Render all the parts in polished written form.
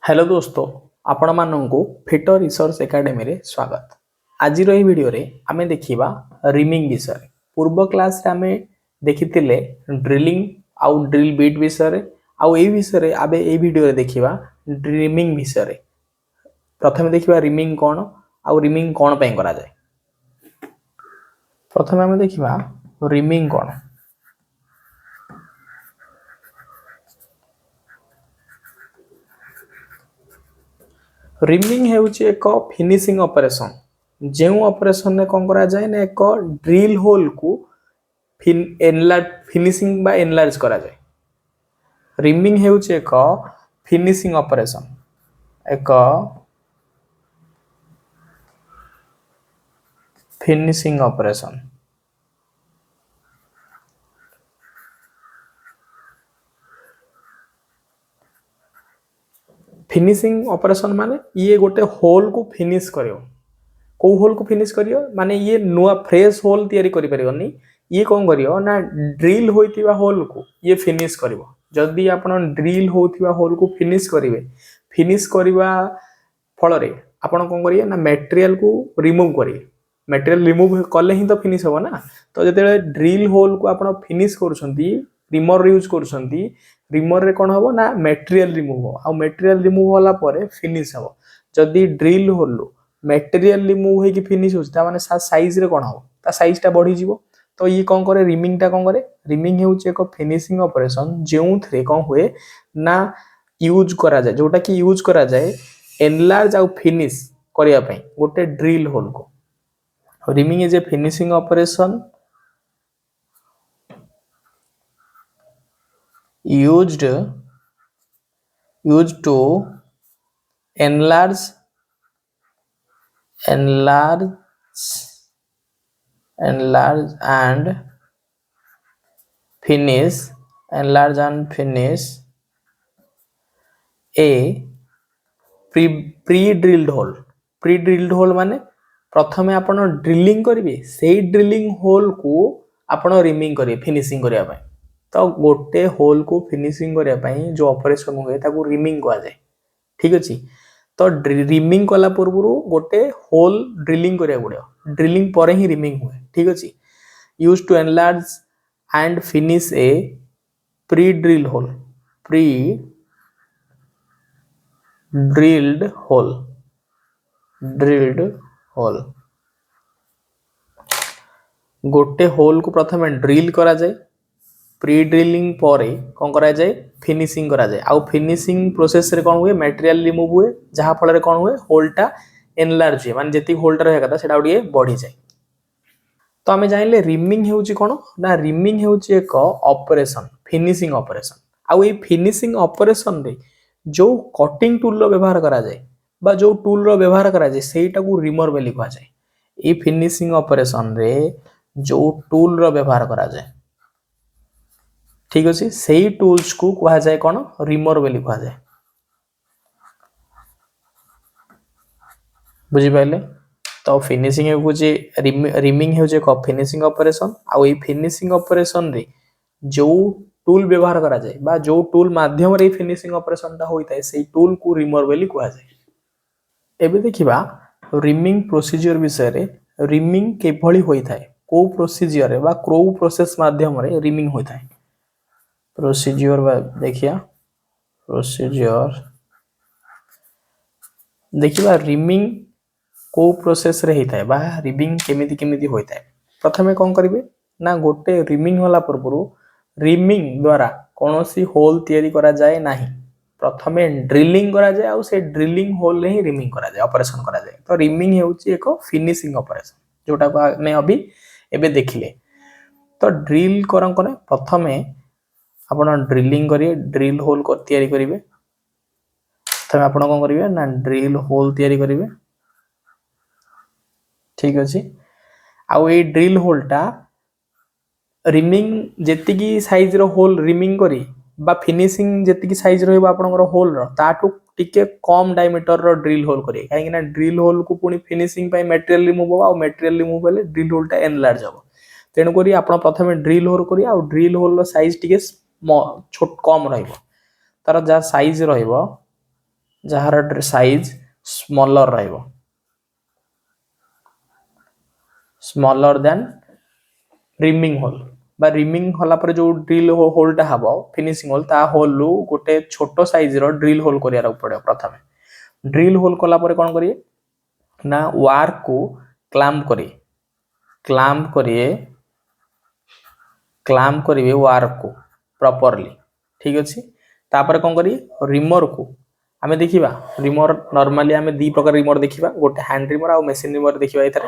Hello दोस्तों, आपण मानंकु fitter research academy रे स्वागत। आज रो वीडियो रे आमे देखिबा रिमिंग विषय। पूर्व क्लास रे आमे देखितिले ड्रिलिंग आउ ड्रिल बिट विषय रे आउ ए विषय रे आबे ए वीडियो रे देखिबा रिमिंग विषय रे। प्रथमे देखिबा रिमिंग कोन आउ रिमिंग कोन पय करा जाय। प्रथमे आमे देखिबा रिमिंग कोन। रिमिंग हेउची एक फिनिशिंग ऑपरेशन जे ऑपरेशन ने कोन करा जाय ने एक ड्रिल होल को फिनिशिंग बा एनलार्ज करा जाय। रिमिंग हेउची एक फिनिशिंग ऑपरेशन एक फिनिशिंग ऑपरेशन फिनिशिंग ऑपरेशन माने ये गोटे होल को फिनिश करियो। को होल को फिनिश करियो माने ये नुआ फ्रेश होल तयारी करि परियोनी। ये कोन करियो ना ड्रिल होइतिबा होल को ये फिनिश करिवो। जदी आपण ड्रिल होतिबा होल को फिनिश करिवे, फिनिश करिवा फल रे आपण कोन करिए ना मटेरियल को रिमूव करिए। मटेरियल रिमूव कले ही तो फिनिश हो ना। तो जते ड्रिल होल को आपण फिनिश करूछंती रिमर यूज करूछंती, रिमर रे कोन हबो ना मटेरियल रिमूव हो। आ मटेरियल रिमूव होला परे फिनिश हबो। जदी ड्रिल होल मटेरियल रिमूव हे कि फिनिश होछ ता माने साइज रे कोन हबो, ता साइज ता बढ़ी जिवो। तो ये कोन करे रिमिंग ता कोन करे, रिमिंग हेउच एक फिनिशिंग ऑपरेशन जेउथरे कोन हुए ना यूज करा जाय, जोटा कि यूज करा जाय एनलार्ज आउ फिनिश करिया पय गोटे ड्रिल होल को। Rhyming is a finishing operation used to enlarge and finish a pre-drilled hole। pre-drilled hole माने प्रथमे आपण ड्रिलिंग करिवे, सेही ड्रिलिंग होल को आपण रिमिंग करिवे फिनिशिंग करिया पय। तो गोटे होल को फिनिशिंग करिया पय जो ऑपरेशन हुए ताको रिमिंग कहा जाय। ठीक अछि। तो रिमिंग कला पूर्वरु गोटे होल ड्रिलिंग करिया पड़ियो, ड्रिलिंग परे ही रिमिंग हुए। ठीक अछि। Used to enlarge and finish a pre-drill hole drilled hole। गोटे होल को प्रथमे ड्रिल करा जाए, प्री ड्रिलिंग परे कोन करा जाए फिनिशिंग करा जाए। आउ फिनिशिंग प्रोसेस रे कोन हुए मटेरियल रिमूव हुए, जहा फल रे कोन हुए होलटा एनलार्ज हुए, माने जति होलटा रहया कथा सेटा उडिए बढ़ी जाए। तो आमे जानिले रिमिंग हेउची कोन ना, रिमिंग हेउची एक ऑपरेशन फिनिशिंग ऑपरेशन। आउ ए फिनिशिंग ऑपरेशन रे जो कटिंग टूल रो व्यवहार करा जाए बा जो टूल रो व्यवहार करा जाए सेटा को रिमर बेली कहा जाए। ए फिनिशिंग ऑपरेशन रे जो टूल रो व्यवहार करा जाए, ठीक अछि, सेही टूल्स को कहा जाए कोन रिमर बेली कहा जाए। बुझी पाइले? तो फिनिशिंग हेउची रिमिंग हेउची एक फिनिशिंग ऑपरेशन। आ ए फिनिशिंग ऑपरेशन रे जो टूल व्यवहार करा जाए बा जो टूल माध्यम रे फिनिशिंग ऑपरेशन ता होइताय सेही टूल को रिमर बेली कहा जाए। एबे देखिबा रिमिंग प्रोसीजर विषय रे। रिमिंग केभली होइताय, को प्रोसीजर रे बा क्रो प्रोसेस माध्यम रे रिमिंग होइताय। प्रोसीजर बा देखिया प्रोसीजर देखिबा रिमिंग को प्रोसेस रे हेताय बा रिमिंग केमिति केमिति होइताय। प्रथमे कोन करिवे ना गोटे रिमिंग होला पूर्वरु रिमिंग द्वारा कोनोसी होल तयारी करा जाए नाही। प्रथमे ड्रिलिंग करा जाए और से ड्रिलिंग होल रे ही रिमिंग करा जाए, ऑपरेशन करा जाए। तो रिमिंग हेउची एक फिनिशिंग ऑपरेशन जोटा को मैं अभी एबे देखिले। तो ड्रिल करन कोने प्रथमे आपण ड्रिलिंग करिए, ड्रिल होल को तयारी करिवे। तब आपण कोन करिवे ना ड्रिल होल तयारी करिवे। ठीक अछि। आ ए ड्रिल होलटा रिमिंग जेतिकी साइज रो होल रिमिंग करी बा फिनिशिंग जेतिकी साइज रहइबो आपनकर होल रो ताटू टिके कम डायमीटर रो ड्रिल होल करी। काहे ना ड्रिल होल को पुनी फिनिशिंग पय मटेरियल रिमूव हो, आ मटेरियल रिमूव होले ड्रिल होलटा एनलार्ज हो। तेनु करी आपण प्रथमे ड्रिल होल करी आ ड्रिल होल रो साइज टिके छोट कम रहइबो। तार जा साइज रहइबो जार साइज स्मॉलर रहइबो स्मॉलर देन रिमिंग होल बा रिमिंग होला पर जो ड्रिल होलटा हबो फिनिशिंग होल ता होल रु गोटे छोटो साइज रो ड्रिल होल करियार पड़े प्रथमे ड्रिल होल कला पर कोन करिए ना वार्क को क्लैम्प करिए क्लैम्प करिवे वार्क को प्रॉपर्ली ठीक अछि तापर कोन करी रिमर को आमे देखिबा रिमर नॉर्मली आमे दी प्रकार रिमर देखिबा गोटे हैंड रिमर आ मशीन रिमर देखिबा इथरे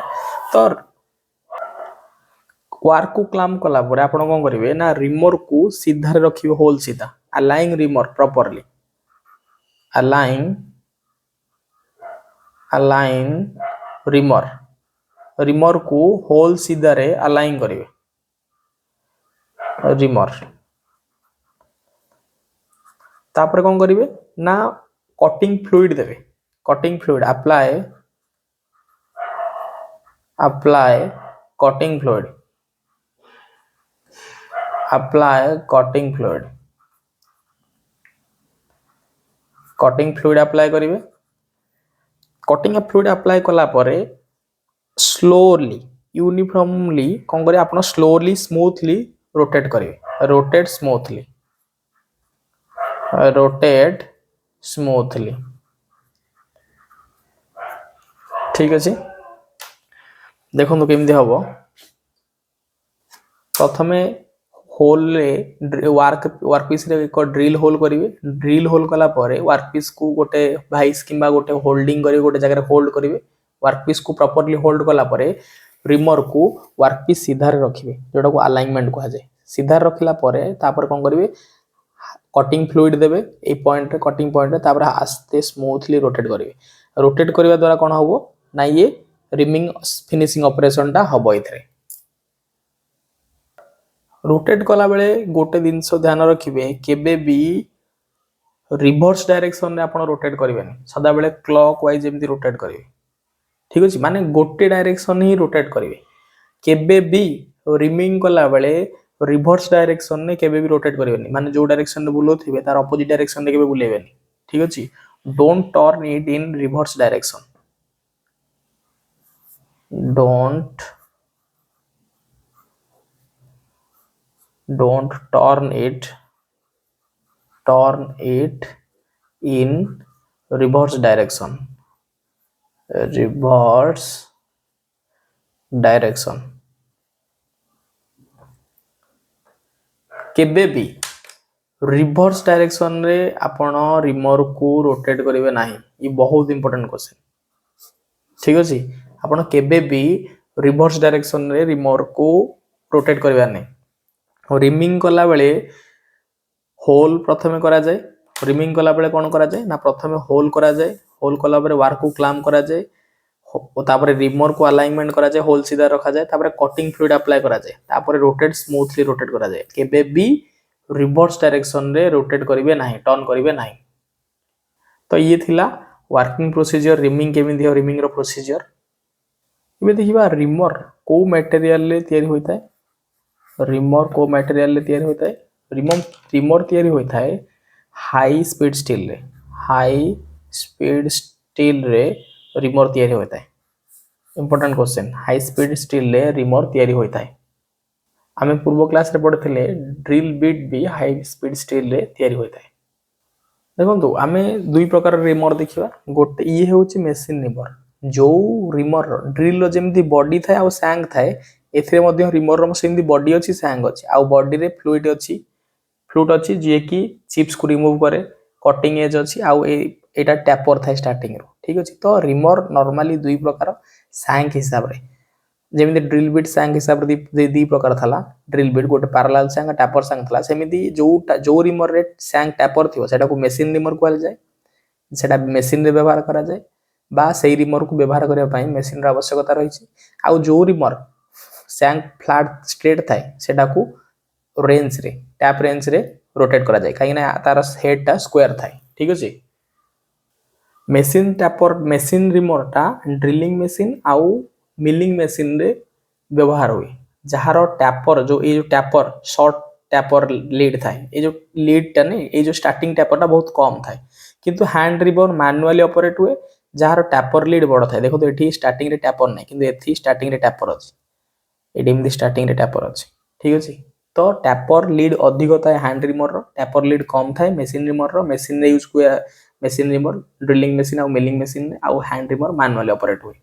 तो वार्क को क्लैम्प कला पर आपण कोन करिवे ना रिमर को सीधा रे रखिबे होल सीधा aligning reamer properly align reamer reamer को होल सीधा रे अलाइन करिवे रिमर तापर कोन करिवे ना कटिंग फ्लूइड देबे cutting fluid apply cutting fluid cutting fluid apply करिवे कटिंग फ्लूइड अप्लाई कला परे स्लोली यूनिफॉर्मली कोन करिवे आपण स्लोली स्मूथली रोटेट करिवे रोटेट स्मूथली ठीक अछि देखो केमती हम प्रथमे होल रे वर्क पीस रे एक ड्रिल होल करिवे ड्रिल होल कला परे वर्क पीस को गोटे भाइस किंबा गोटे होल्डिंग करिवे गोटे जगह होल्ड करिवे वर्क पीस को प्रॉपर्ली होल्ड कला परे रिमर को वर्क पीस सीधा रे रखिवे जोटा को अलाइनमेंट कहा जाय सीधा रखिला परे तापर कोन करिवे कटिंग फ्लूइड देबे ए पॉइंट रे कटिंग पॉइंट रे तापर आस्ते स्मूथली रोटेट करिवा द्वारा कोन होबो ना ये रिमिंग फिनिशिंग ऑपरेशन टा हबो इथरे रोटेट कला बेले गोटे जिनस ध्यान रखिबे केबे भी रिवर्स डायरेक्शन रे आपण रोटेट करिवेनी सदा बेले क्लॉक वाइज एमती रोटेट करिवे ठीक अछि माने गोटे डायरेक्शन ही रोटेट करिवे केबे भी रिमिंग कला बेले रिवर्स डायरेक्शन ने केबे भी रोटेट करिवेनी माने जो डायरेक्शन रे बुलोथिबे तार अपोजिट डायरेक्शन रे केबे बुलेबेनी ठीक अछि don't turn it in reverse direction don't turn it in reverse direction केबे भी रिवर्स डायरेक्शन रे आपण रिमर को रोटेट करिवे नाही ये बहुत इंपोर्टेंट क्वेश्चन ठीक अछि आपण केबे भी रिवर्स डायरेक्शन रे रिमर को रोटेट करिवा नै रिमिंग कला बेले होल प्रथमे करा जाय रिमिंग कला बेले कोन करा जाय ना प्रथमे होल करा जाय होल कला बेले वार को क्लैम्प करा जाय तापर रिमर को अलाइनमेंट करा जाय होल सीधा रखा जाय तापर कटिंग फ्लूइड अप्लाई करा जाय तापर स्मूथली रोटेट करा जाय केबे भी रिवर्स डायरेक्शन रे रोटेट करिवे नाही टर्न करिवे नाही तो ये थिला वर्किंग प्रोसीजर रिमिंग केमिति हो रिमिंग रो प्रोसीजर इबे देखिबा रिमर को मटेरियल ले तयारी होइता है रिमर को मटेरियल ले तयारी होइता है रिमर तयारी होइता है हाई स्पीड स्टील रे रिमर तयारी होइता है important question high speed steel रे रिमर तयारी होइता है आमे पूर्व क्लास रे पढिथिले ड्रिल बिट भी हाई स्पीड स्टील रे तयारी होइता है देखंतु आमे दुई प्रकार रिमर देखिबा गोटे ये होची मशीन रिमर जो रिमर ड्रिल जेमती बॉडी थाए आ सैंग थाए एथिरे मध्ये रिमर रो सेमती बॉडी अछि सैंग अछि आ बॉडी रे फ्लूइड अछि जे कि चिप्स को रिमूव करे कटिंग एज अछि आ एटा टैपर थाए स्टार्टिंग रो ठीक अछि तो रिमर नॉर्मली दुई प्रकार सैंग हिसाब रे जेमती ड्रिल बिट सैंग हिसाब रे दी प्रकार थला ड्रिल बिट गोटे पैरेलल सैंग टैपर सैंग थला सेमिति जो रिमर रे सैंग टैपर थिवो सेटा को मशीन रिमर कहल जाय सेटा मशीन रे व्यवहार करा जाय बा सेही रिमर को व्यवहार करिया पई मशीन रा आवश्यकता रही छि आ जो रिमर सैंग फ्लैट स्ट्रेट थाए सेटा को रेंज रे टैप रेंज रे रोटेट करा जाय काई ना तार हेड टा स्क्वायर थाए ठीक अछि मशीन टैपर मशीन रिमर टा ड्रिलिंग मशीन आउ मिलिंग मशीन रे व्यवहार होई जहारो टैपर जो टैपर शॉर्ट टैपर लीड थाए ये जो लीड टा नहीं ये जो स्टार्टिंग टैपरटा बहुत कम थाए किंतु हैंड रिमर मैनुअली ऑपरेट हुए जार टैपर लीड बड़ थाए देखो ये स्टार्टिंग रे टैपर नहीं किंतु एथि स्टार्टिंग रे टैपर अछि एडी स्टार्टिंग रे टैपर अछि ठीक अछि तो टैपर लीड अधिक थाए हैंड रिमर रो टैपर लीड कम थाए मशीन रिमर रो मशीन रे यूज हुए मशीन रिमर ड्रिलिंग मशीन आ मिलिंग मशीन आ हैंड रिमर मैनुअली ऑपरेट हुए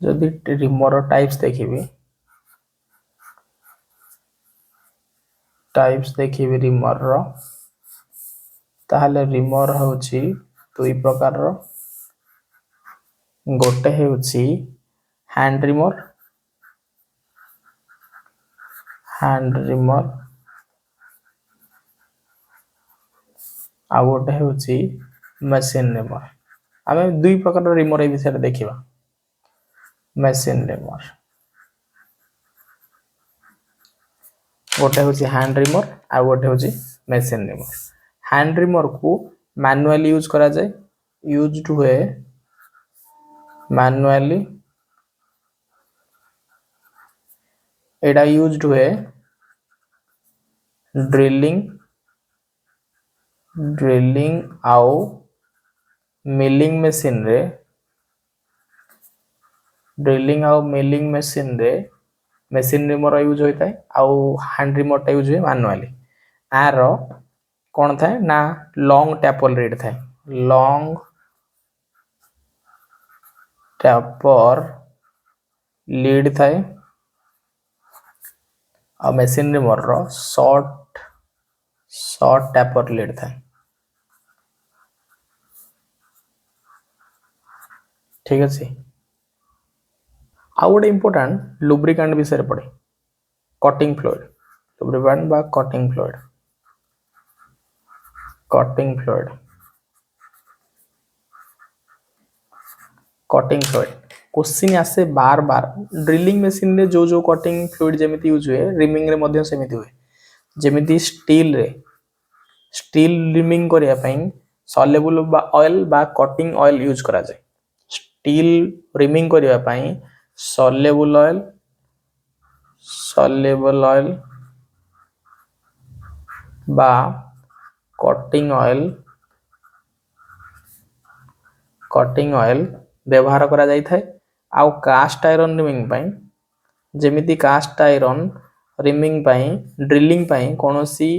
जदि रिमर टाइप्स देखिबे टाइप्स देखिबे रिमर रो ताहले रिमर होची दुई प्रकार रो गोटे होची हैंड रिमर आ गोटे होची मशीन रिमर आमे दुई प्रकार रिमर ए विषय देखिबा मशीन रिमर गोटे होची हैंड रिमर आ गोटे होची मशीन रिमर हैंड रिमर को मैनुअली यूज करा जाए यूज्ड हुए मैनुअली एडा यूज्ड हुए ड्रिलिंग आउ मिलिंग मशीन रे ड्रिलिंग आउ milling machine ray machine reamer use होता है आउ हैंड रिमर टा यूज हुए मैनुअली आर कौन थाए ना लॉन्ग टैपर लीड थाए लॉन्ग टैपर लीड थाए आ मशीन रिमर रो शॉर्ट टैपर लीड थाए ठीक अछि आउ गोटे इंपोर्टेंट लुब्रिकेंट विषय पड़े कटिंग फ्लूइड लुब्रिकेंट बा कटिंग फ्लूइड क्वेश्चन आसे बार बार ड्रिलिंग मशीन रे जो कटिंग फ्लूइड जेमिति यूज हुए रिमिंग रे मध्य सेमिति हुए जेमिति स्टील रिमिंग करिया पई सॉल्युबल बा ऑयल बा कटिंग ऑयल यूज करा जाए स्टील रिमिंग करिया पई सॉल्युबल ऑयल बा कटिंग ऑयल व्यवहार करा जाई थाए आउ कास्ट आयरन रिमिंग पई जेमिति कास्ट आयरन रिमिंग पई ड्रिलिंग पई कोनोसी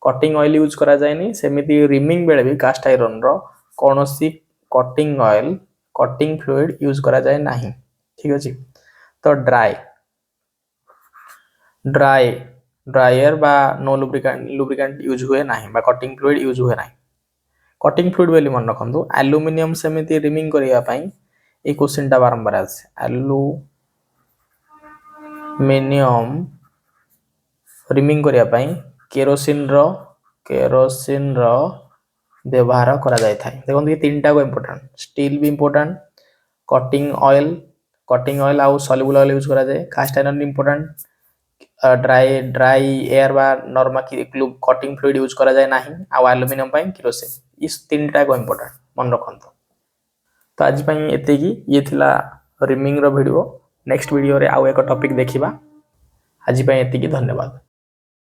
कटिंग ऑयल यूज करा जाएनी सेमिति रिमिंग बेले भी कास्ट आयरन रो कोनोसी cutting oil cutting fluid use करा जाए नाही ठीक अछि तो ड्रायर बा नो लुब्रिकेंट यूज हुए नाही बा कटिंग फ्लूइड यूज हुए नाही कटिंग फ्लूइड बेली मन रखंतु एल्युमिनियम सेमिति रिमिंग करिया पई ए क्वेश्चन टा बारंबार आसे एल्युमिनियम रिमिंग करिया पई केरोसिन रो व्यवहार करा जाय थाए देखो ये तीनटा को इंपोर्टेंट स्टील भी इंपोर्टेंट कटिंग ऑयल आउ सॉल्युबल ऑयल यूज करा जाए cast iron important dry air बा नॉर्मल कटिंग फ्लूइड यूज करा जाए नाही आ एल्युमिनियम पई केरोसिन इस तीनटा को इंपोर्टेंट मन रखंतु तो आज पई एतेकी ये थिला रिमिंग रो वीडियो नेक्स्ट वीडियो रे आउ एक टॉपिक देखिबा आज पई एतेकी धन्यवाद।